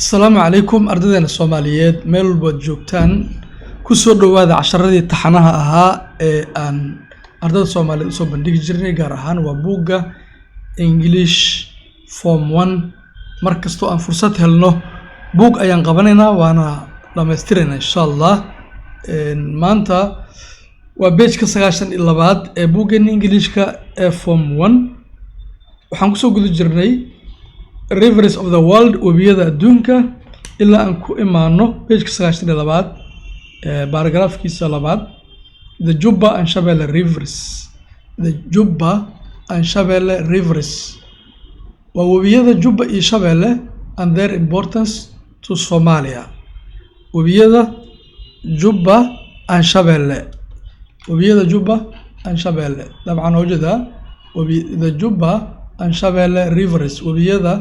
السلام عليكم أردنا الصوماليات ميل بوجوكتان كسر دواد عشرة تحناها أها أن أردنا الصوماليات صوب بندق جرني جارهان وبوجا إنجليش فورم 1 مركز تو أن فرصة هلنو بوج أيان قبلنا وأنا لما استرنا إن شاء الله مانتا وبيج كسرعشان إلا بعد بوجا إنجليش كا فورم 1 وحنقصو قد جرني rivers of the world webiyada adduunka ilaa aan ku imaano page-ka 92 paragraph-kiisa labaad the Juba and Shabelle rivers the Juba and Shabelle rivers waa webiyada Juba iyo Shabelle and their importance to Somalia webiyada Juba and Shabelle webiyada Juba and Shabelle dabcan wajada the Juba and Shabelle rivers webiyada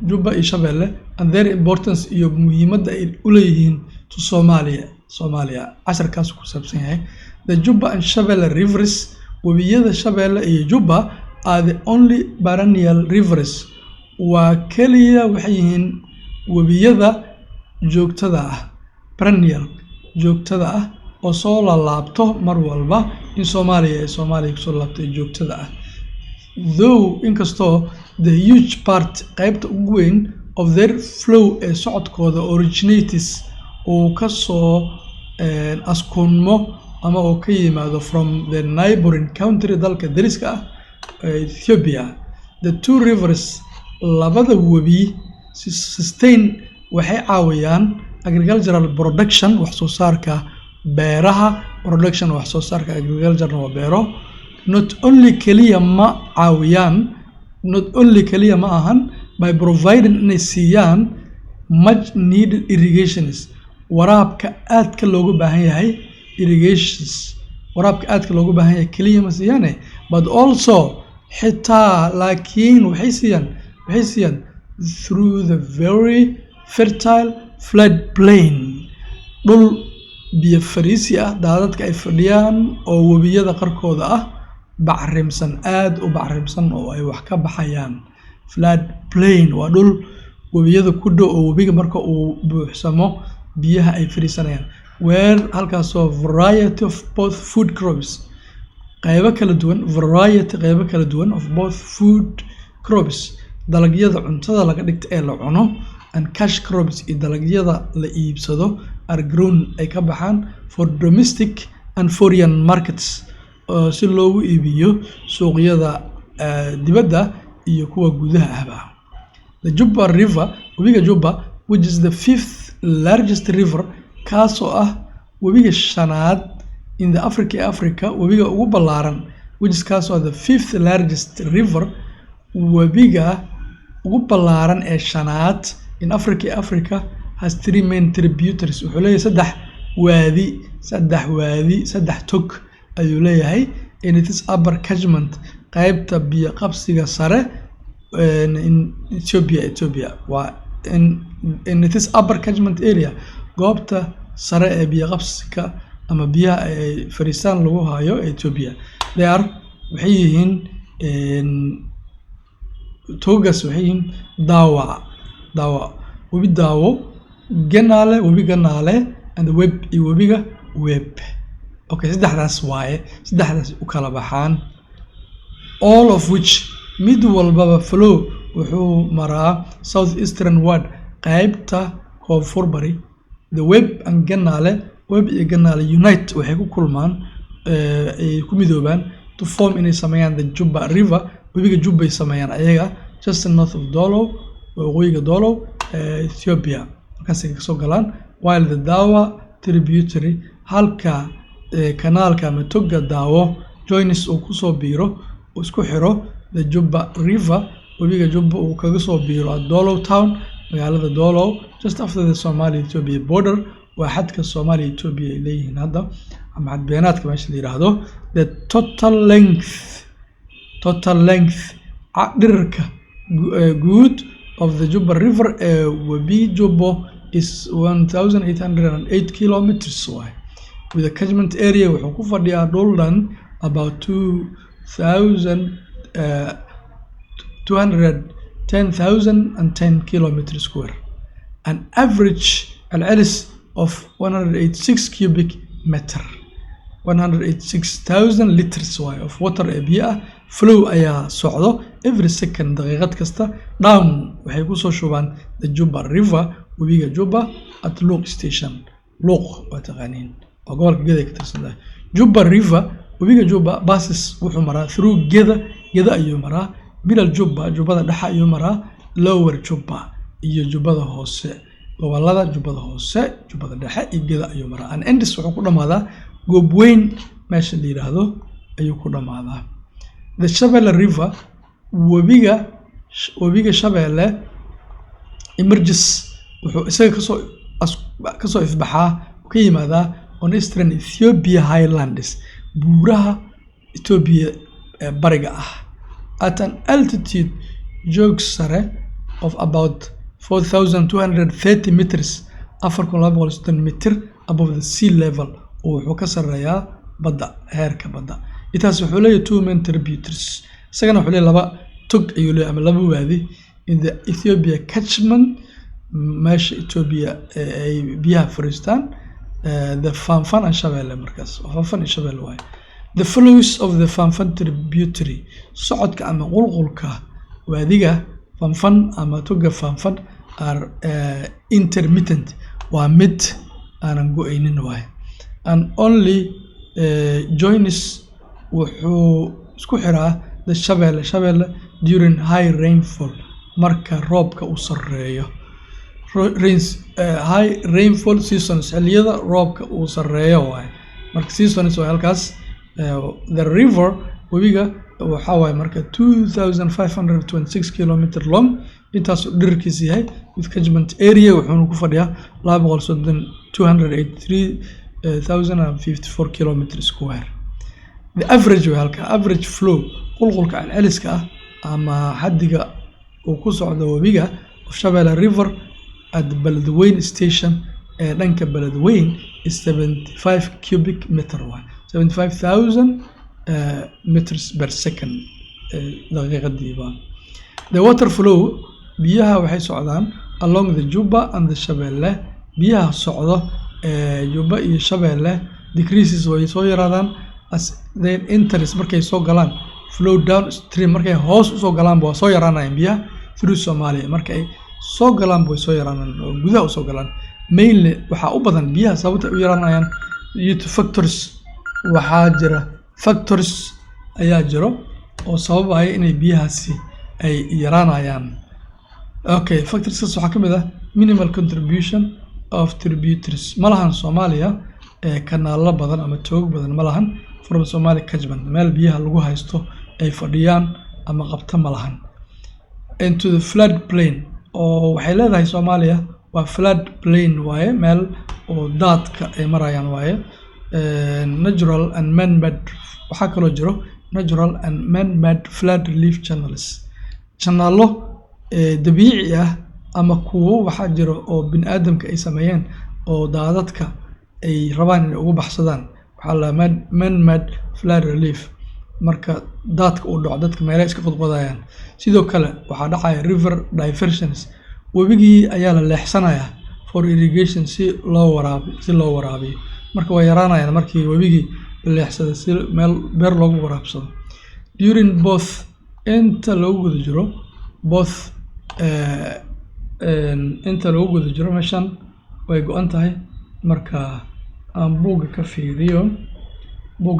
Juba iyo Shabelle and their importance iyo muhiimadda ay u leeyihiin to Somalia casharkaas ku saabsan yahay the Juba and Shabelle rivers webiyada Shabelle iyo Juba are the only perennial rivers waa kaliya waxay yihiin webiyada joogtada ah perennial joogtada ah oo soo laabto mar walba in Soomaaliya kusoo laabtay joogtada ah though inkastoo the huge part qaybta ugu weyn of their flow ee socodkooda originates oo ka soo askunmo ama oo ka yimaado from the neighboring country dalka dariska ah Ethiopia the two rivers labada webi sustain waxay caawiyaan agricultural production wax soo saarka beeraha production wax soo saarka agriculture waa beero not only kaliya ma ahan by providing inay siiyaan much needed irrigations waraabka aadka loogu baahan yahay kaliya ma siiyaan but also xitaa laakiin waxay siiyaan through the very fertile flood plain dhul biyo fariisi ah daadadka ay fadhiyaan oo webiyada qarkooda ah bacrimsan aad u bacrimsan oo ay wax ka baxayaan flood plain waa dhul webiyada ku dhow oo webiga marka uu buuxsamo biyaha ay fariisanayaan where halkaasoo variety of both food crops qaybo kala duwan of both food crops dalagyada cuntada laga dhigta ee la cuno and cash crops iyo dalagyada la iibsado are grown ay ka baxaan for domestic and foreign markets si loogu iibiyo suuqyada dibadda iyo kuwa gudaha ahba the Juba river webiga Juba which is the fifth largest river kaasoo ah webiga shanaad in the Africa webiga ugu ballaaran which is kaasoo the fifth largest river webiga ugu ballaaran ee shanaad in Africa has three main tributaries wuxuu leeyahay saddex tog ayuu leeyahay in its upper catchment qaybta biyo qabsiga sare in Ethiopia waa in its upper catchment area goobta sare ee biyo qabsiga ama biyaha ay fariistaan lagu hayo Ethiopia waxay yihiin togas waxay yihiin daawa webi daawo webi ganaale and webiga web okay saddexdaas u kala baxaan all of which mid walbaba flow wuxuu maraa southeastern ward qaybta koonfur bari the web and ganaale unite waxay ku kulmaan ay ku midoobaan to form inay sameeyaan the Juba river webiga Juba ay sameeyaan ayaga just north of Dolow waqooyiga Dolow Ethiopia markaas ay kasoo galaan while the Dawa tributary halka kanaalka ama toga daawo joins uu ku soo biiro uu isku xiro the Juba river webiga Juba uu kaga soo biiro at Dolow town magaalada Dolow just after the Somali-Ethiopia border waa xadka Somali-Ethiopia ay leeyihiin hadda ama xadbeenaadka meesha la yiraahdo the total length dhirirka guud of the Juba river webi Juba is 1808 kilometers wide with a catchment area wuxuu ku fadhiyaa dhul dhan about 210,010 kilometers square an average العلس of 186 cubic meter 186,000 liters of water بيئة flow أيا صعدة every second دقيقة كستا down waxay ku soo shubaan the Juba River webiga Juba at Luq station Luq وتقانين أقول كذا كترسل Juba River webiga Juba passes wuxuu maraa through geda ayuu maraa bilal Juba Jubada dhexe ayuu maraa lower Juba iyo Jubada hoose gobolada Jubada hoose Jubada dhexe iyo geda ayuu maraa and ends wuxuu ku dhamaadaa goob weyn meesha la yiraahdo ayuu ku dhamaadaa the Shabelle River webiga Shabelle emerges wuxuu isaga kasoo ifbaxaa ka yimaadaa on eastern Ethiopia highlands buuraha Ethiopia bariga ah at an altitude joog sare of about 4,230 meters 4,260 meter above the sea level oo wuxuu ka sareeyaa badda heerka badda intaas wuxuu leeyahay two main tributaries isagana wuxuu leeyahay laba tog ayuu leeyahay ama laba waadi in the Ethiopia catchment meesha Ethiopia ay biyaha fariistaan the Fanfan and Shabelle markaas Fanfan iyo Shabelle waay the flows of the Fanfan tributary socodka ama qulqulka waadiga Fanfan ama toga Fanfan are intermittent waa mid aanan go'aynin waay and only joins wuxuu isku xiraa the Shabelle during high rainfall marka roobka uu sareeyo high rainfall seasons xilliyada roobka uu sareeyo waay marka seasons waa halkaas the river webiga waxa waay marka 2,526 kilometer long intaas dhererkiisu yahay with catchment area wuxuu ku fadhiyaa 283,054 kilometer square the average waa halka average flow qulqulka celceliska ah ama xadiga uu ku socdo webiga of Shabelle River at Beledweyne station dhanka Beledweyne is 75 cubic meter 75,000 meters per second daqiiqadiiba the water flow biyaha waxay socdaan along the Juba and the Shabelle biyaha socdo Juba iyo Shabelle decreases way soo yaraadaan as they enter markay soo galaan flow downstream markay hoos u soo galaan waa soo yaraanayaan biyaha through Somalia markay soo galaan way soo yaraanayaan oo gudaha u soo galaan mainly waxa u badan biyaha sababta u yaraanayaan due to factors waxaa jira factors ayaa jiro oo sababaya inay biyahaasi ay yaraanayaan okay factors waxa kamid ah minimal contribution of tributaries malahan Soomaaliya kanaalo badan ama toog badan malahan from Somali catchment meel biyaha lagu haysto ay fadhiyaan ama qabta malahan into the flood plain oo waxay leedahay Soomaaliya waa flood plain waaye meel oo daadka ay marayaan waaye natural and man-made waxa kale jiro natural and man-made flood relief channels channelo dabiici ah ama kuwo waxa jiro oo bini'aadamka ay sameeyeen oo daadadka ay rabaan inay ugu baxsadaan waxa la man-made flood relief marka daadka uu dhaco dadka meelaha iska qodqodayaan sidoo kale waxa dhacaya river diversions webigii ayaa la leexsanaya for irrigation si loo waraabiyo marka way yaraanayaan markii webigii la leexsado si meel beer loogu waraabsado during both inta lagu guda jiro meeshan way go'an tahay marka aan buugga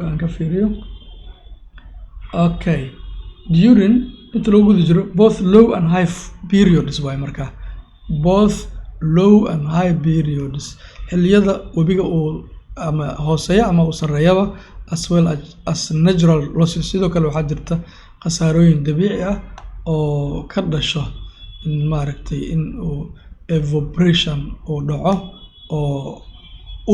aan ka fiiriyo okay during inta lagu guda jiro both low and high periods way marka both low and high periods xilliyada webiga uu ama hooseeya ama uu sareeyaba as well as natural losses sidoo kale waxaa jirta khasaarooyin dabiici ah oo ka dhasho in maaragtay in uu evaporation uu dhaco oo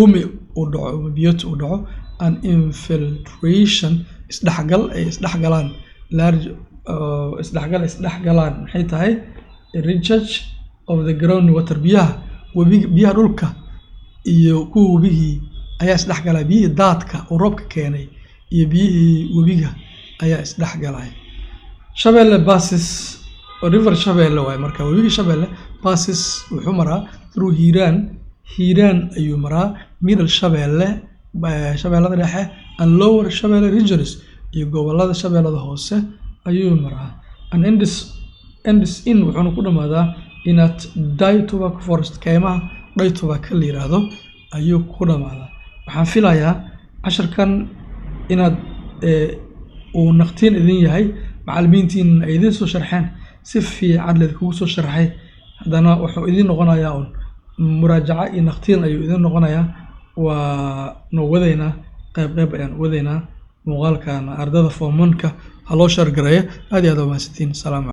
umi uu dhaco biyot uu dhaco and infiltration isdhexgalaan large isdhexgalaan maxay tahay recharge of the ground water biyaha dhulka iyo kuwa webigii ayaa isdhexgalay biyihii daadka oo roobka keenay iyo biyihii webiga ayaa isdhexgalay Shabelle passes river Shabeelle waay marka webiga Shabeelle passes wuxuu maraa through Hiiraan ayuu maraa middle Shabeelle Shabeellada dhexe and lower Shabeelle regions iyo gobolada Shabeellada hoose ayuu maraa and ends in wuxuuna ku dhamaadaa inaad Dai Tobacco Forest kaymaha Dai Tobacco la yiraahdo ayuu ku dhamaadaa waxaan filayaa casharkan inaad uu naqtiin idin yahay macallimiintiin ay idin soo sharxeen si fiican leed kugu soo sharxay hadana wuxuu idin noqonayaa muraajaca iyo naqtiin ayuu idin noqonayaa waa noo wadaynaa qayb ayaan wadaynaa muuqaalkan ardada form 1ka ha loo share gareeyo aad iyo aad u mahadsantiin salaam